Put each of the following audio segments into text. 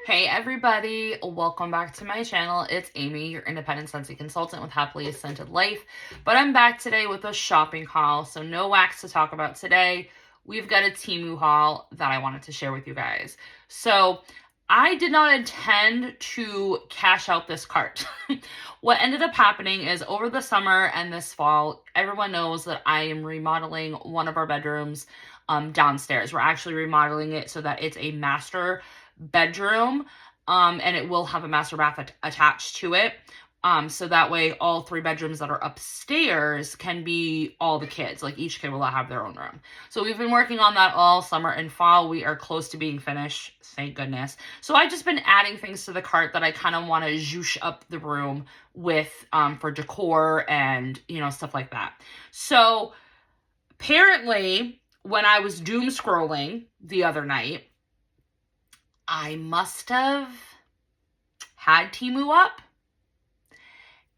Hey everybody, welcome back to my channel. It's Amy, your independent Scentsy consultant with Happily Scented Life. But I'm back today with a shopping haul, so no wax to talk about today. We've got a TEMU haul that I wanted to share with you guys. So I did not intend to cash out this cart. What ended up happening is over the summer and this fall, everyone knows that I am remodeling one of our bedrooms downstairs. We're actually remodeling it so that it's a master bedroom, and it will have a master bath attached to it. So that way all three bedrooms that are upstairs can be all the kids. Like each kid will have their own room. So we've been working on that all summer and fall. We are close to being finished, thank goodness. So I've just been adding things to the cart that I kind of want to zhoosh up the room with for decor and, you know, stuff like that. So apparently when I was doom scrolling the other night, I must have had TEMU up,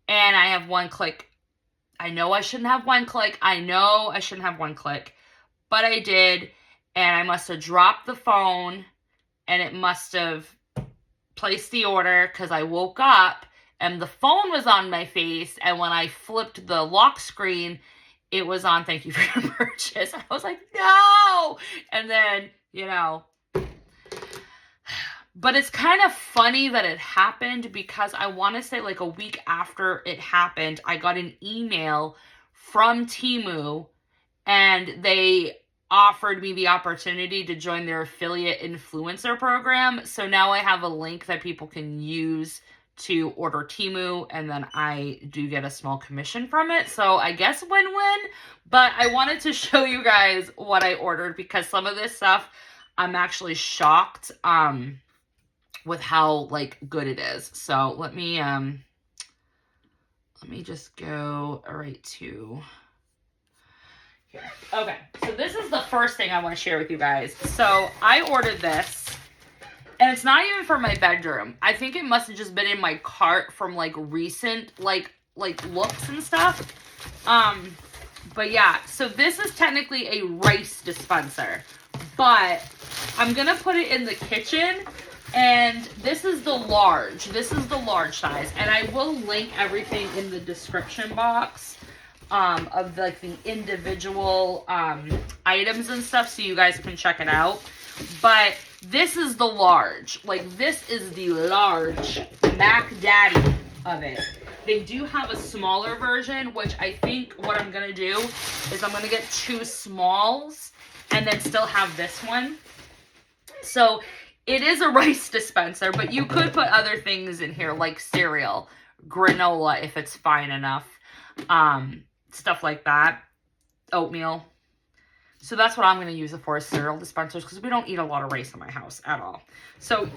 and I have one click. I know I shouldn't have one click. But I did, and I must have dropped the phone, and it must have placed the order because I woke up, and the phone was on my face, and when I flipped the lock screen, it was on thank you for your purchase. I was like, no! And then, you know, but it's kind of funny that it happened because I want to say like a week after it happened, I got an email from TEMU and they offered me the opportunity to join their affiliate influencer program. So now I have a link that people can use to order TEMU, and then I do get a small commission from it. So I guess win-win, but I wanted to show you guys what I ordered because some of this stuff I'm actually shocked with how like good it is. So let me just go right to here. Okay, so this is the first thing I want to share with you guys. So I ordered this, and it's not even for my bedroom. I think it must have just been in my cart from like recent like looks and stuff. But yeah, so this is technically a rice dispenser, but I'm gonna put it in the kitchen. And this is the large. This is the large size. And I will link everything in the description box of like the individual items and stuff so you guys can check it out. But this is the large. Like this is the large Mac Daddy of it. They do have a smaller version, which I think what I'm going to do is I'm going to get two smalls and then still have this one. So it is a rice dispenser, but you could put other things in here like cereal, granola if it's fine enough, stuff like that, oatmeal. So that's what I'm going to use it for, is cereal dispensers, because we don't eat a lot of rice in my house at all. So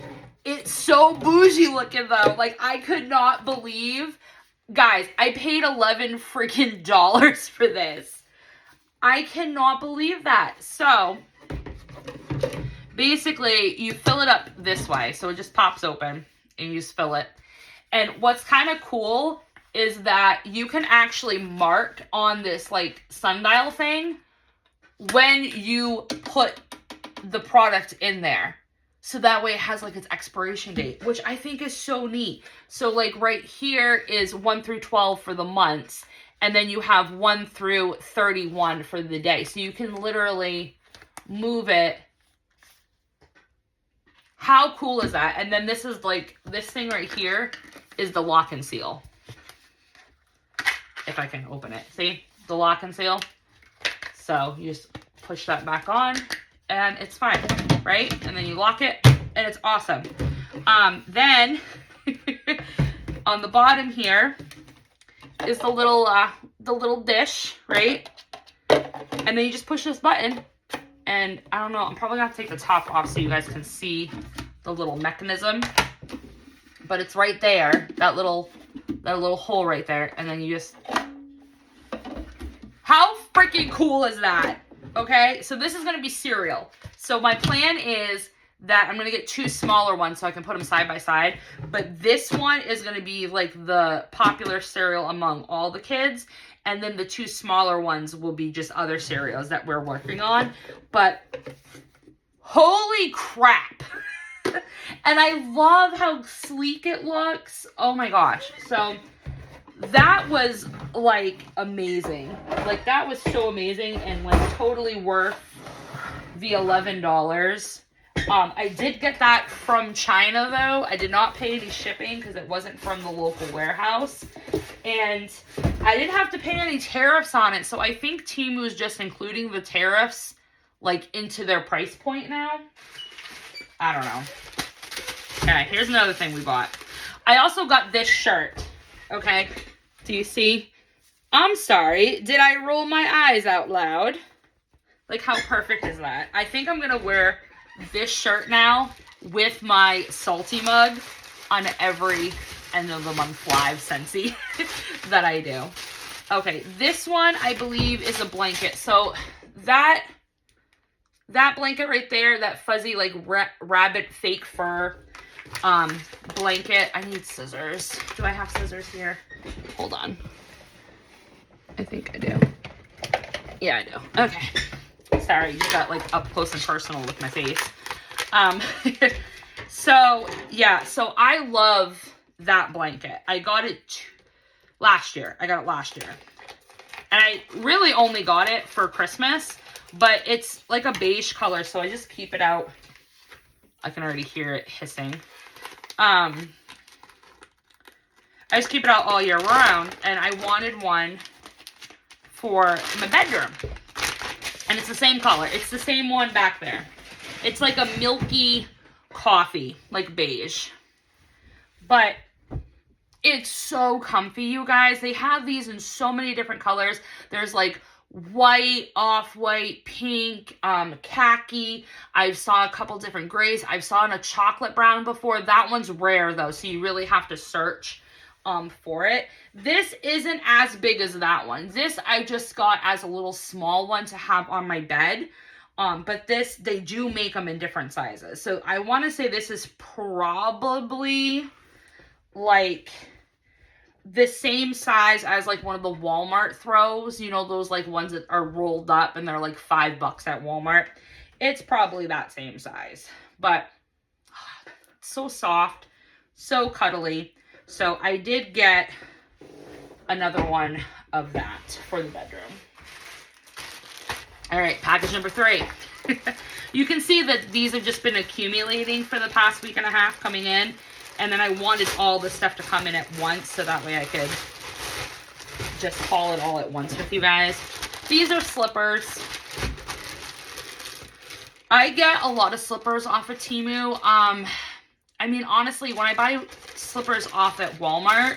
it's so bougie looking though. Like I could not believe, guys, I paid $11 freaking dollars for this. I cannot believe that. So basically, you fill it up this way. So it just pops open and you just fill it. And what's kind of cool is that you can actually mark on this like sundial thing when you put the product in there. So that way it has like its expiration date, which I think is so neat. So like right here is 1 through 12 for the months. And then you have 1 through 31 for the day. So you can literally move it. How cool is that? And then this is like, this thing right here is the lock and seal. If I can open it. See? The lock and seal. So you just push that back on and it's fine, right? And then you lock it and it's awesome. Then on the bottom here is the little dish, right? And then you just push this button. And I don't know, I'm probably going to take the top off so you guys can see the little mechanism. But it's right there, that little hole right there. And then you just... How freaking cool is that? Okay, so this is going to be cereal. So my plan is that I'm going to get two smaller ones so I can put them side by side. But this one is going to be like the popular cereal among all the kids. And then the two smaller ones will be just other cereals that we're working on. But holy crap. And I love how sleek it looks. Oh my gosh. So that was like amazing. Like that was so amazing and like totally worth the $11. I did get that from China though. I did not pay any shipping because it wasn't from the local warehouse. And I didn't have to pay any tariffs on it. So I think TEMU is just including the tariffs like into their price point now. I don't know. Okay, here's another thing we bought. I also got this shirt. Okay, do you see? I'm sorry. Did I roll my eyes out loud? Like, how perfect is that? I think I'm going to wear this shirt now with my salty mug on every end of the month live Scentsy that I do. Okay, this one I believe is a blanket. So that blanket right there, that fuzzy like rabbit fake fur blanket. I need scissors. Do I have scissors here? Hold on. I think I do. Yeah, I do. Okay. Sorry, you got like up close and personal with my face. So yeah, so I love that blanket. I got it last year. And I really only got it for Christmas, but it's like a beige color, so I just keep it out. I can already hear it hissing. I just keep it out all year round, and I wanted one for my bedroom. And it's the same color. It's the same one back there. It's like a milky coffee, like beige. But it's so comfy, you guys. They have these in so many different colors. There's like white, off-white, pink, khaki. I saw a couple different grays. I saw in a chocolate brown before. That one's rare though, so you really have to search for it. This isn't as big as that one. This I just got as a little small one to have on my bed. But this, they do make them in different sizes. So I want to say this is probably like the same size as like one of the Walmart throws, you know, those like ones that are rolled up and they're like $5 at Walmart. It's probably that same size, but so soft, so cuddly. So I did get another one of that for the bedroom. All right, package number 3. You can see that these have just been accumulating for the past week and a half coming in. And then I wanted all the stuff to come in at once so that way I could just haul it all at once with you guys. These are slippers. I get a lot of slippers off of TEMU. I mean, honestly, when I buy slippers off at Walmart,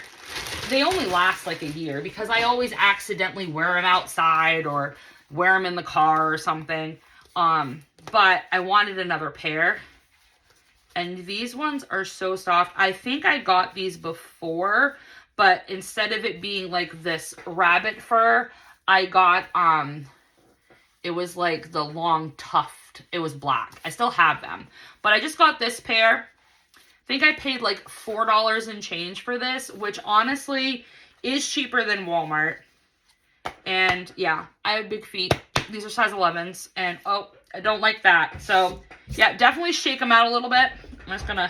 they only last like a year because I always accidentally wear them outside or wear them in the car or something. But I wanted another pair. And these ones are so soft. I think I got these before, but instead of it being like this rabbit fur, I got, it was like the long tuft. It was black. I still have them. But I just got this pair. I think I paid like $4 and change for this, which honestly is cheaper than Walmart. And yeah, I have big feet. These are size 11s. And oh, I don't like that. So yeah, definitely shake them out a little bit. I'm just gonna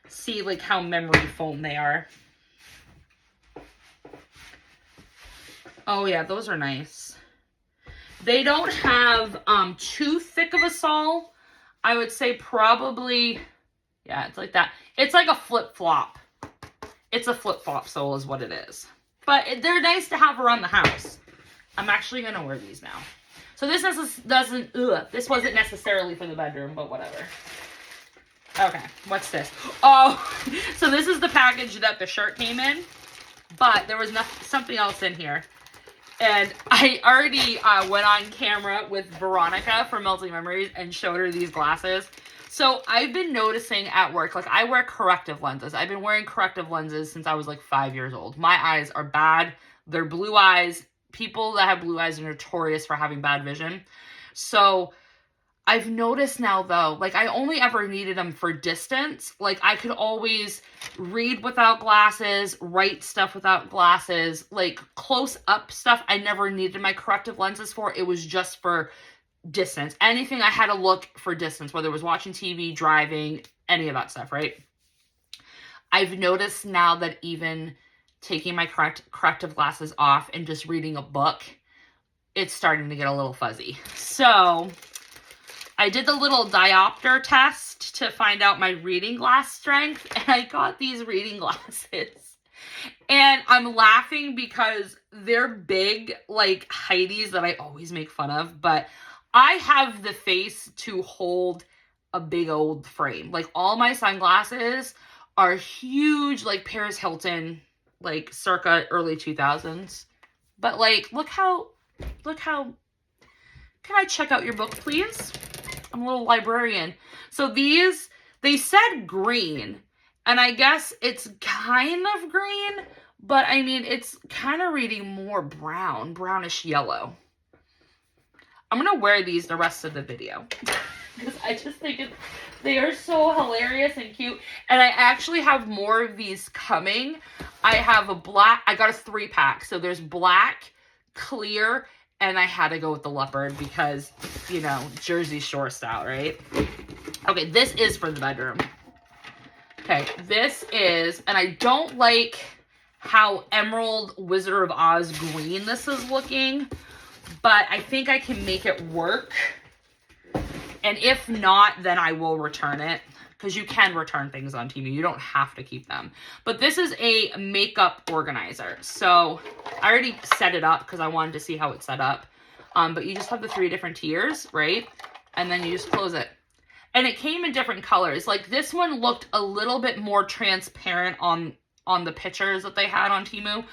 see like how memory foam they are. Oh yeah, those are nice. They don't have too thick of a sole. I would say probably, yeah, it's like that. It's like a flip-flop. It's a flip-flop sole is what it is. But they're nice to have around the house. I'm actually gonna wear these now. So this this wasn't necessarily for the bedroom, but whatever. Okay, what's this? Oh, so this is the package that the shirt came in, but there was something else in here. And I already went on camera with Veronica from Melting Memories and showed her these glasses. So I've been noticing at work, like I wear corrective lenses. I've been wearing corrective lenses since I was like 5 years old. My eyes are bad. They're blue eyes. People that have blue eyes are notorious for having bad vision. So I've noticed now though, like I only ever needed them for distance. Like I could always read without glasses, write stuff without glasses, like close up stuff I never needed my corrective lenses for. It was just for distance. Anything I had to look for distance, whether it was watching TV, driving, any of that stuff, right? I've noticed now that even taking my corrective glasses off and just reading a book, it's starting to get a little fuzzy. So I did the little diopter test to find out my reading glass strength, and I got these reading glasses. And I'm laughing because they're big, like Heidi's that I always make fun of, but I have the face to hold a big old frame. Like, all my sunglasses are huge, like Paris Hilton, like circa early 2000s. But like, look how, can I check out your book, please? I'm a little librarian. So these, they said green, and I guess it's kind of green, but I mean, it's kind of reading more brownish yellow. I'm going to wear these the rest of the video because I just think they are so hilarious and cute. And I actually have more of these coming. I have a black, I got a 3-pack. So there's black, clear, and I had to go with the leopard because, you know, Jersey Shore style, right? Okay, this is for the bedroom. Okay, this is, and I don't like how Emerald Wizard of Oz green this is looking, but I think I can make it work. And if not, then I will return it, because you can return things on TEMU. You don't have to keep them. But this is a makeup organizer. So I already set it up because I wanted to see how it's set up. But you just have the 3 different tiers, right? And then you just close it. And it came in different colors. Like, this one looked a little bit more transparent on the pictures that they had on TEMU.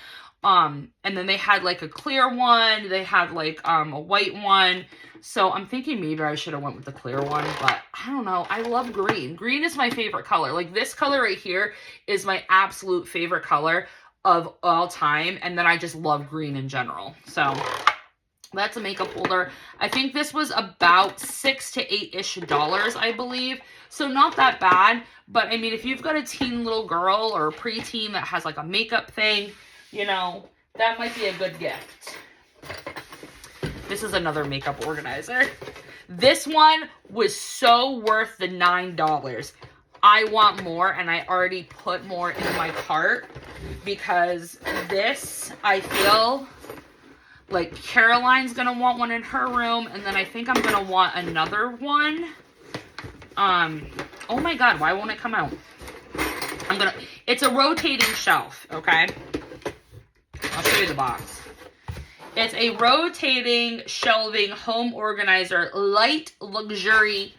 And then they had like a clear one. They had like a white one. So I'm thinking maybe I should have went with the clear one, but I don't know. I love green. Green is my favorite color. Like, this color right here is my absolute favorite color of all time. And then I just love green in general. So that's a makeup holder. I think this was about $6 to $8-ish, I believe. So not that bad. But I mean, if you've got a teen little girl or a preteen that has like a makeup thing, you know, that might be a good gift. This is another makeup organizer. This one was so worth the $9. I want more, and I already put more in my cart because this, I feel like Caroline's gonna want one in her room, and then I think I'm gonna want another one. Oh my God, why won't it come out? It's a rotating shelf, okay? I'll show you the box. It's a rotating shelving home organizer, light luxury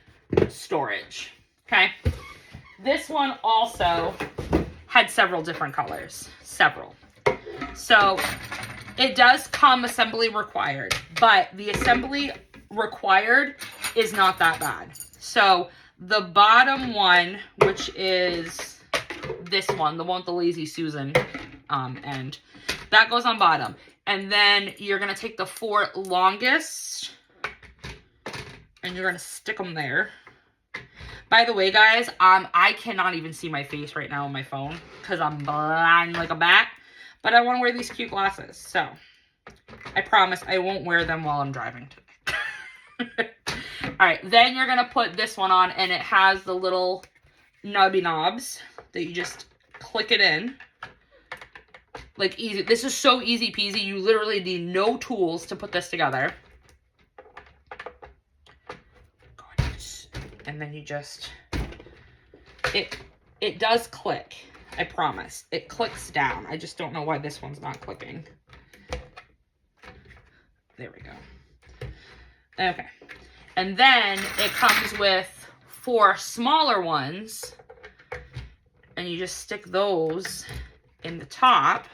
storage, okay? This one also had several different colors, several. So it does come assembly required, but the assembly required is not that bad. So the bottom one, which is this one, the one with the Lazy Susan end, that goes on bottom. And then you're going to take the 4 longest and you're going to stick them there. By the way, guys, I cannot even see my face right now on my phone because I'm blind like a bat. But I want to wear these cute glasses. So I promise I won't wear them while I'm driving today. All right, then you're going to put this one on, and it has the little knobby knobs that you just click it in. Like, easy. This is so easy peasy. You literally need no tools to put this together. And then you just, it does click. I promise. It clicks down. I just don't know why this one's not clicking. There we go. Okay. And then it comes with 4 smaller ones. And you just stick those in the top.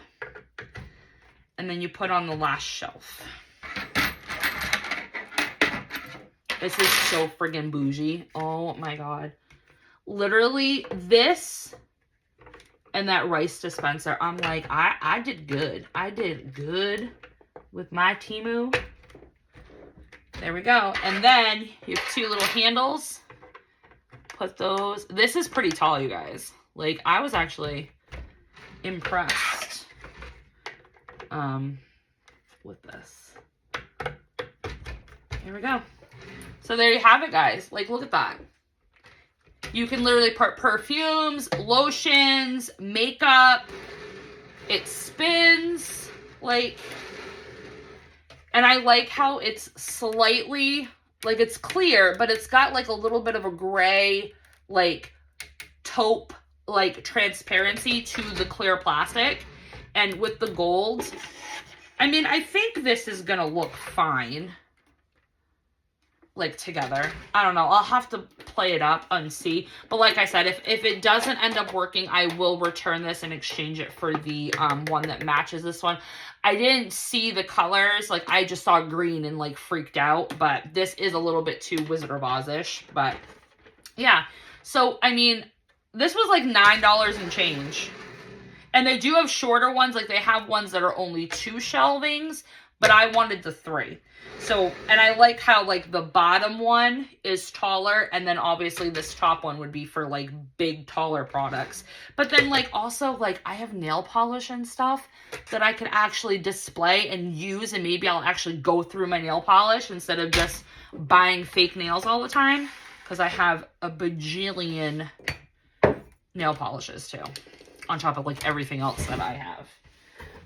And then you put on the last shelf. This is so friggin' bougie. Oh my God. Literally this and that rice dispenser. I'm like, I did good. I did good with my TEMU. There we go. And then you have 2 little handles. Put those. This is pretty tall, you guys. Like, I was actually impressed with this. Here we go. So there you have it, guys. Like, look at that. You can literally put perfumes, lotions, makeup. It spins, like, and I like how it's slightly, like, it's clear, but it's got like a little bit of a gray, like, taupe, like, transparency to the clear plastic. And with the gold, I mean, I think this is gonna look fine, like, together. I don't know. I'll have to play it up and see. But like I said, if it doesn't end up working, I will return this and exchange it for the one that matches this one. I didn't see the colors. Like, I just saw green and, like, freaked out. But this is a little bit too Wizard of Oz-ish. But, yeah. So, I mean, this was, like, $9 and change. And they do have shorter ones. Like, they have ones that are only 2 shelvings. But I wanted the 3. So, and I like how, like, the bottom one is taller, and then obviously this top one would be for, like, big, taller products. But then, like, also, like, I have nail polish and stuff that I could actually display and use, and maybe I'll actually go through my nail polish instead of just buying fake nails all the time, because I have a bajillion nail polishes, too, on top of, like, everything else that I have.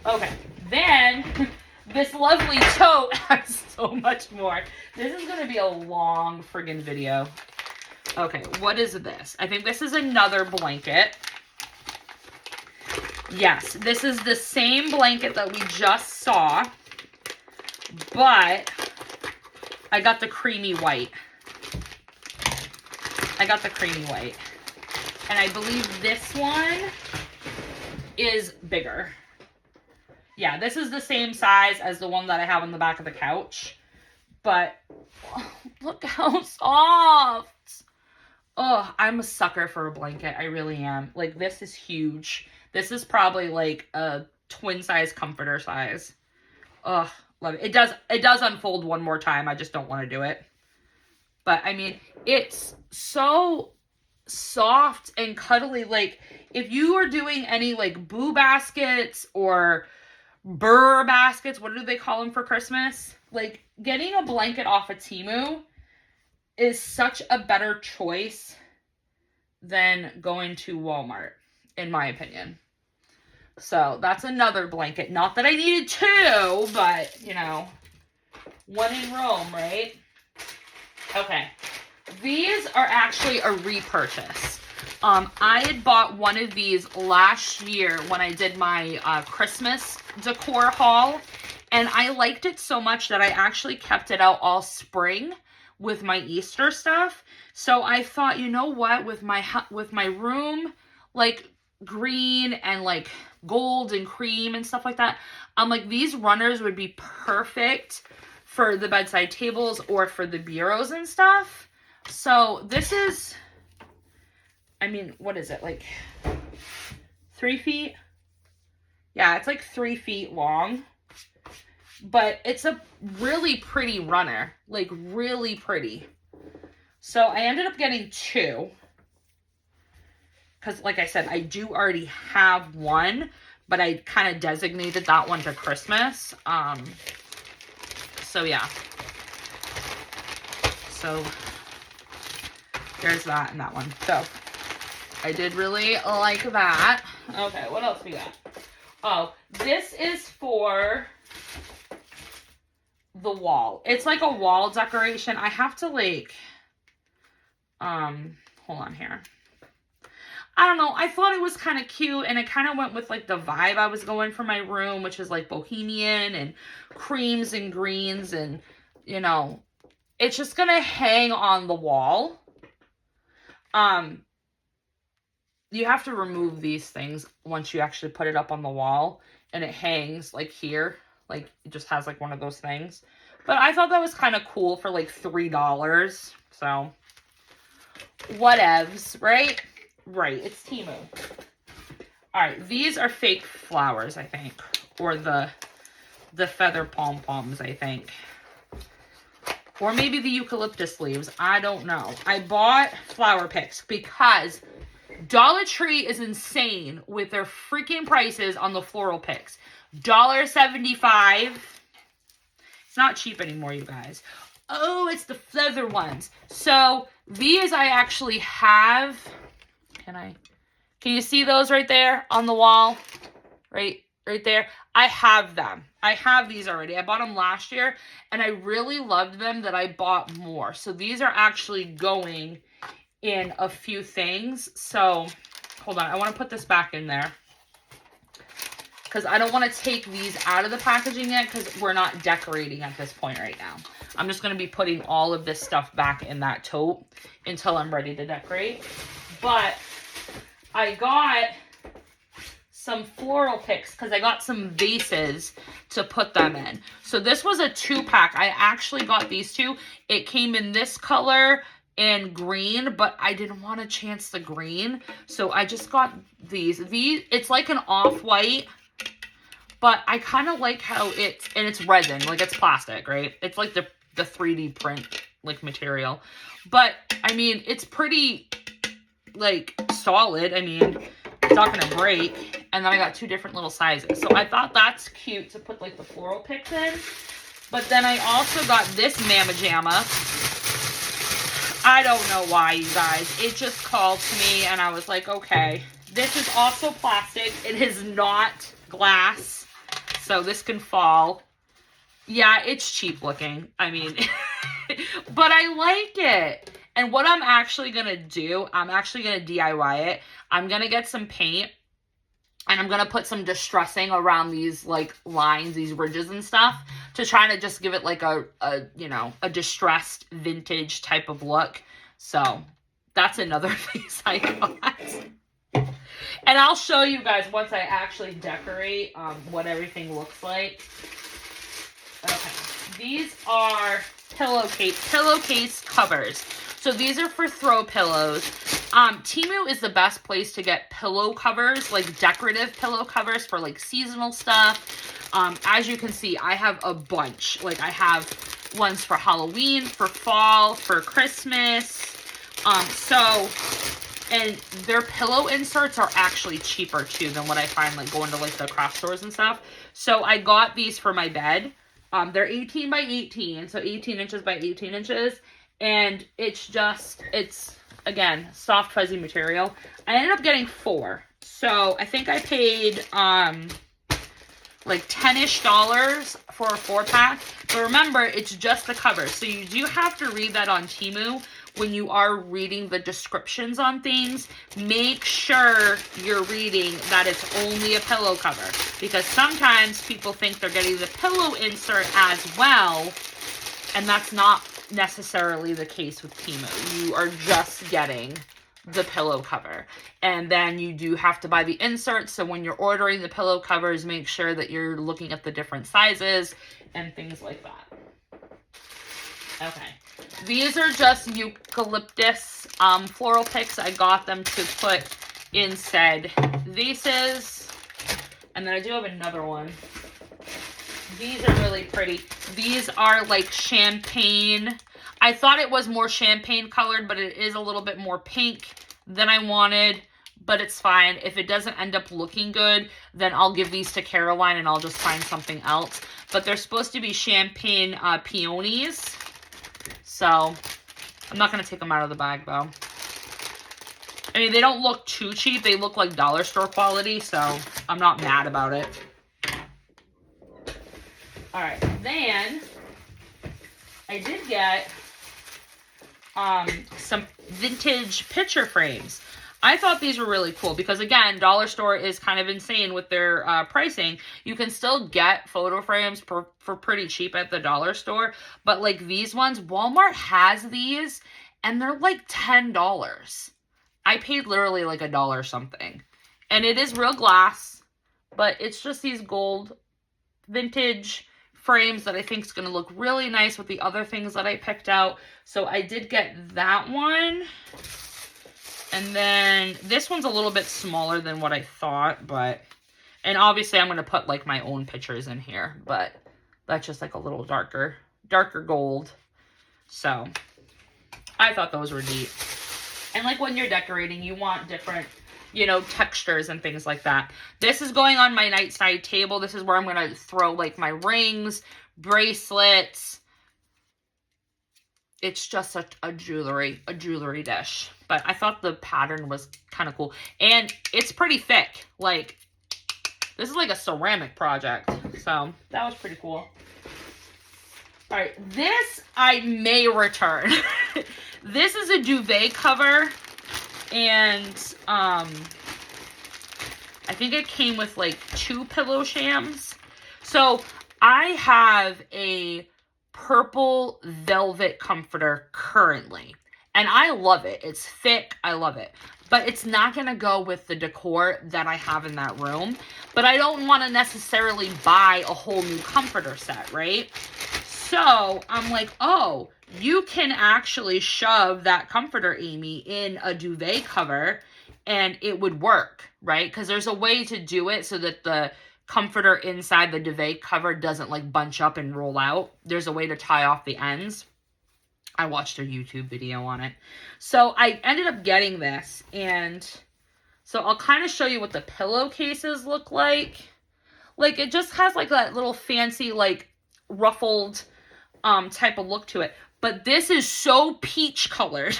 Okay, then... This lovely tote has so much more. This is going to be a long friggin' video. Okay, what is this? I think this is another blanket. Yes, this is the same blanket that we just saw, but I got the creamy white. I got the creamy white. And I believe this one is bigger. Yeah, this is the same size as the one that I have on the back of the couch. But, oh, look how soft. Oh, I'm a sucker for a blanket. I really am. Like, this is huge. This is probably, like, a twin-size comforter size. Oh, love it. It does unfold one more time. I just don't want to do it. But, I mean, it's so soft and cuddly. Like, if you are doing any, like, boo baskets or... Burr baskets, what do they call them for Christmas? Like, getting a blanket off of TEMU is such a better choice than going to Walmart, in my opinion. So, that's another blanket. Not that I needed 2, but, you know, one in Rome, right? Okay. These are actually a repurchase. I had bought one of these last year when I did my Christmas decor haul, and I liked it so much that I actually kept it out all spring with my Easter stuff. So I thought, you know what, with my room, like, green and, like, gold and cream and stuff like that, I'm like, these runners would be perfect for the bedside tables or for the bureaus and stuff. So this is... I mean, what is it, like 3 feet? Yeah, it's like 3 feet long. But it's a really pretty runner. Like, really pretty. So I ended up getting 2. Because, like I said, I do already have one. But I kind of designated that one to Christmas. So, yeah. So, there's that and that one. So... I did really like that. Okay, what else we got? Oh, this is for the wall. It's like a wall decoration. I have to, like, hold on here. I don't know. I thought it was kind of cute, and it kind of went with, like, the vibe I was going for my room, which is, like, bohemian and creams and greens, and, you know, it's just gonna hang on the wall. You have to remove these things once you actually put it up on the wall, and it hangs, like, here. Like, it just has, like, one of those things. But I thought that was kind of cool for, like, $3. So, whatevs, right? Right, it's TEMU. Alright, these are fake flowers, I think. Or the feather pom-poms, I think. Or maybe the eucalyptus leaves. I don't know. I bought flower picks because... Dollar Tree is insane with their freaking prices on the floral picks. $1.75. It's not cheap anymore, you guys. Oh, it's the feather ones. So these I actually have. Can you see those right there on the wall? Right there. I have them. I have these already. I bought them last year and I really loved them that I bought more. So these are actually going in a few things. So hold on. I want to put this back in there because I don't want to take these out of the packaging yet because we're not decorating at this point right now. I'm just going to be putting all of this stuff back in that tote until I'm ready to decorate. But I got some floral picks because I got some vases to put them in. So this was a 2-pack. I actually got these two. It came in this color and green, but I didn't want to chance the green. So I just got these. It's like an off-white, but I kind of like how it's resin, like it's plastic, right? It's like the 3D print like material. But I mean, it's pretty like solid. I mean, it's not gonna break. And then I got 2 different little sizes. So I thought that's cute to put like the floral picks in. But then I also got this Mama Jamma. I don't know why, you guys. It just called to me and I was like, okay. This is also plastic. It is not glass. So this can fall. Yeah, it's cheap looking. I mean, but I like it. And what I'm actually going to do, I'm actually going to DIY it. I'm going to get some paint and I'm going to put some distressing around these like lines, these ridges and stuff to try to just give it like a distressed vintage type of look. So that's another piece I got. And I'll show you guys once I actually decorate what everything looks like. Okay, these are pillowcase covers. So these are for throw pillows. TEMU is the best place to get pillow covers, like decorative pillow covers for like seasonal stuff. As you can see, I have a bunch. Like I have ones for Halloween, for fall, for Christmas. And their pillow inserts are actually cheaper too than what I find like going to like the craft stores and stuff. So I got these for my bed. They're 18 by 18, so 18 inches by 18 inches. And it's again, soft fuzzy material. I ended up getting 4. So I think I paid like $10-ish for a 4-pack. But remember, it's just the cover. So you do have to read that on TEMU. When you are reading the descriptions on things, make sure you're reading that it's only a pillow cover. Because sometimes people think they're getting the pillow insert as well. And that's not necessarily the case with TEMU. You are just getting the pillow cover. And then you do have to buy the inserts. So when you're ordering the pillow covers, make sure that you're looking at the different sizes and things like that. Okay. These are just eucalyptus floral picks. I got them to put in said vases. And then I do have another one. These are really pretty. These are like champagne. I thought it was more champagne colored, but it is a little bit more pink than I wanted. But it's fine. If it doesn't end up looking good, then I'll give these to Caroline and I'll just find something else. But they're supposed to be champagne peonies. So I'm not going to take them out of the bag though. I mean, they don't look too cheap. They look like dollar store quality. So I'm not mad about it. All right, then I did get some vintage picture frames. I thought these were really cool because, again, dollar store is kind of insane with their pricing. You can still get photo frames for pretty cheap at the dollar store, but like these ones, Walmart has these and they're like $10. I paid literally like $1 something, and it is real glass, but it's just these gold vintage frames that I think is going to look really nice with the other things that I picked out. So I did get that one. And then this one's a little bit smaller than what I thought, and obviously I'm going to put like my own pictures in here, but that's just like a little darker gold. So I thought those were neat. And like when you're decorating, you want different, textures and things like that. This is going on my nightside table. This is where I'm going to throw like my rings, bracelets, it's just a jewelry dish. But I thought the pattern was kind of cool. And it's pretty thick. Like, this is like a ceramic project. So, that was pretty cool. All right, this I may return. This is a duvet cover. And, I think it came with like 2 pillow shams. So, I have a purple velvet comforter currently, and I love it. It's thick. I love it, but it's not going to go with the decor that I have in that room. But I don't want to necessarily buy a whole new comforter set, right? So I'm like, oh, you can actually shove that comforter, Amy, in a duvet cover and it would work, right? Because there's a way to do it so that the comforter inside the duvet cover doesn't like bunch up and roll out. There's a way to tie off the ends. I watched a YouTube video on it. So I ended up getting this, and so I'll kind of show you what the pillowcases look like. Like, it just has like that little fancy, like ruffled type of look to it. But this is so peach colored.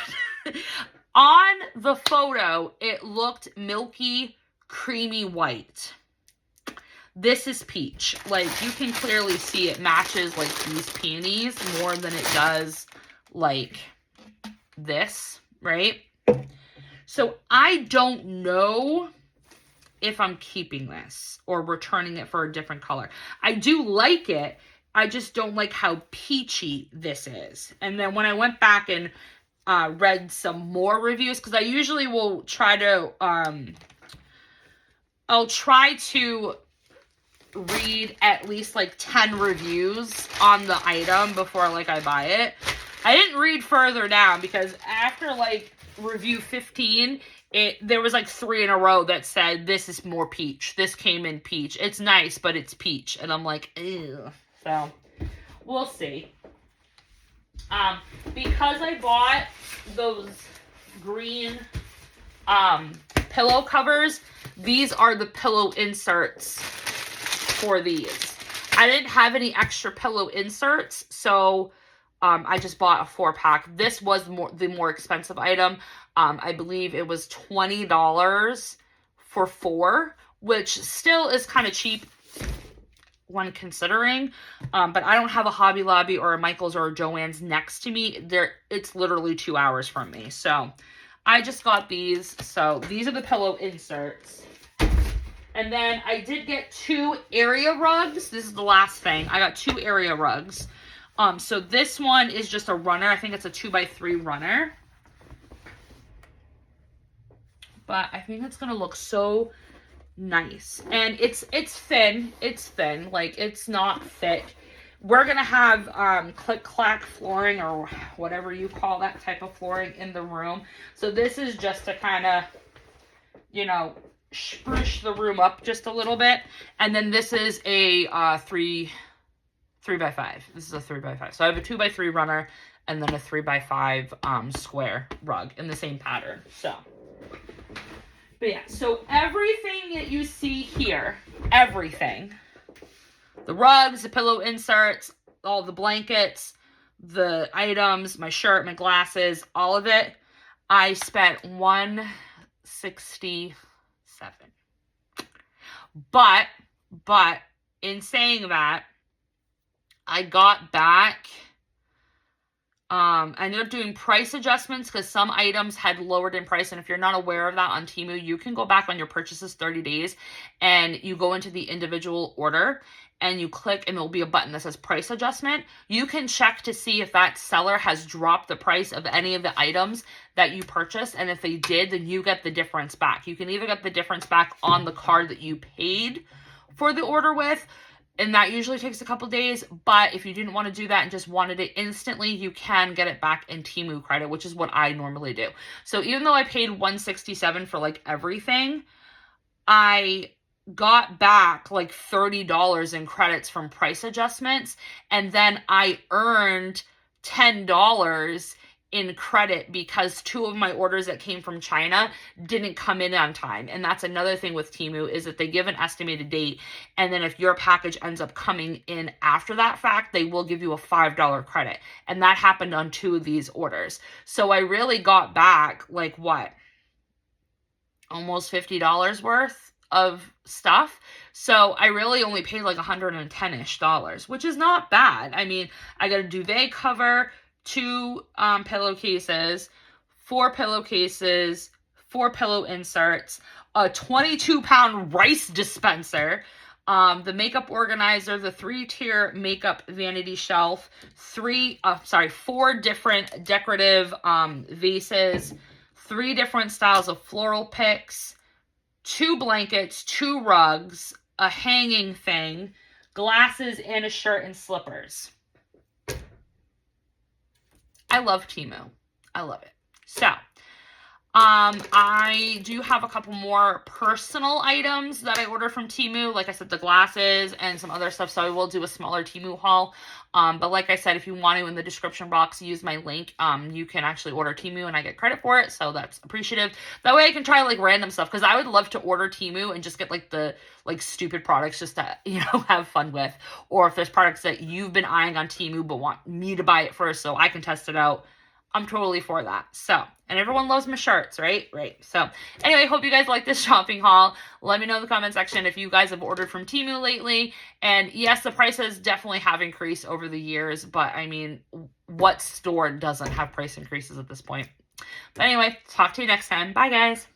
On the photo, it looked milky, creamy white. This is peach. Like, you can clearly see it matches like these peonies more than it does like this, right? So I don't know if I'm keeping this or returning it for a different color. I do like it. I just don't like how peachy this is. And then when I went back and read some more reviews, because I usually will try to, I'll try to read at least like 10 reviews on the item before like I buy it. I didn't read further down because after like review 15, there was like 3 in a row that said this is more peach. This came in peach. It's nice, but it's peach. And I'm like, ew. So we'll see. Because I bought those green pillow covers, these are the pillow inserts for these. I didn't have any extra pillow inserts, so I just bought a 4-pack. This was the more expensive item. I believe it was $20 for 4, which still is kind of cheap when considering, but I don't have a Hobby Lobby or a Michael's or a Joann's next to me. It's literally 2 hours from me. So I just got these. So these are the pillow inserts. And then I did get 2 area rugs. This is the last thing. I got 2 area rugs. So this one is just a runner. I think it's a 2x3 runner. But I think it's going to look so nice. And it's thin. It's thin. Like, it's not thick. We're going to have click-clack flooring or whatever you call that type of flooring in the room. So this is just to kind of, you know, spruce the room up just a little bit. And then this is a 3x5. This is a 3x5. So I have a 2x3 runner and then a 3x5 square rug in the same pattern. So, but yeah, so everything that you see here, everything, the rugs, the pillow inserts, all the blankets, the items, my shirt, my glasses, all of it, I spent $167. But in saying that, I got back, I ended up doing price adjustments because some items had lowered in price. And if you're not aware of that on TEMU, you can go back on your purchases 30 days and you go into the individual order and you click and there'll be a button that says price adjustment. You can check to see if that seller has dropped the price of any of the items that you purchased. And if they did, then you get the difference back. You can either get the difference back on the card that you paid for the order with, and that usually takes a couple days. But if you didn't want to do that and just wanted it instantly, you can get it back in TEMU credit, which is what I normally do. So even though I paid $167 for like everything, I got back like $30 in credits from price adjustments. And then I earned $10 in credit because 2 of my orders that came from China didn't come in on time. And that's another thing with TEMU, is that they give an estimated date, and then if your package ends up coming in after that fact, they will give you a $5 credit. And that happened on 2 of these orders. So I really got back like what? Almost $50 worth of stuff. So I really only paid like $110-ish, which is not bad. I mean, I got a duvet cover, 2 pillowcases, 4 pillowcases, 4 pillow inserts, a 22-pound rice dispenser, the makeup organizer, the 3-tier makeup vanity shelf, 4 different decorative vases, 3 different styles of floral picks, 2 blankets, 2 rugs, a hanging thing, glasses, and a shirt and slippers. I love TEMU. I love it. So, I do have a couple more personal items that I ordered from TEMU. Like I said, the glasses and some other stuff. So I will do a smaller TEMU haul. But like I said, if you want to, in the description box, use my link. You can actually order TEMU and I get credit for it. So that's appreciative. That way I can try like random stuff, because I would love to order TEMU and just get like the stupid products just to, have fun with. Or if there's products that you've been eyeing on TEMU but want me to buy it first so I can test it out, I'm totally for that. So, and everyone loves my shirts, right? Right. So, anyway, hope you guys like this shopping haul. Let me know in the comment section if you guys have ordered from TEMU lately. And yes, the prices definitely have increased over the years, but I mean, what store doesn't have price increases at this point? But anyway, talk to you next time. Bye, guys.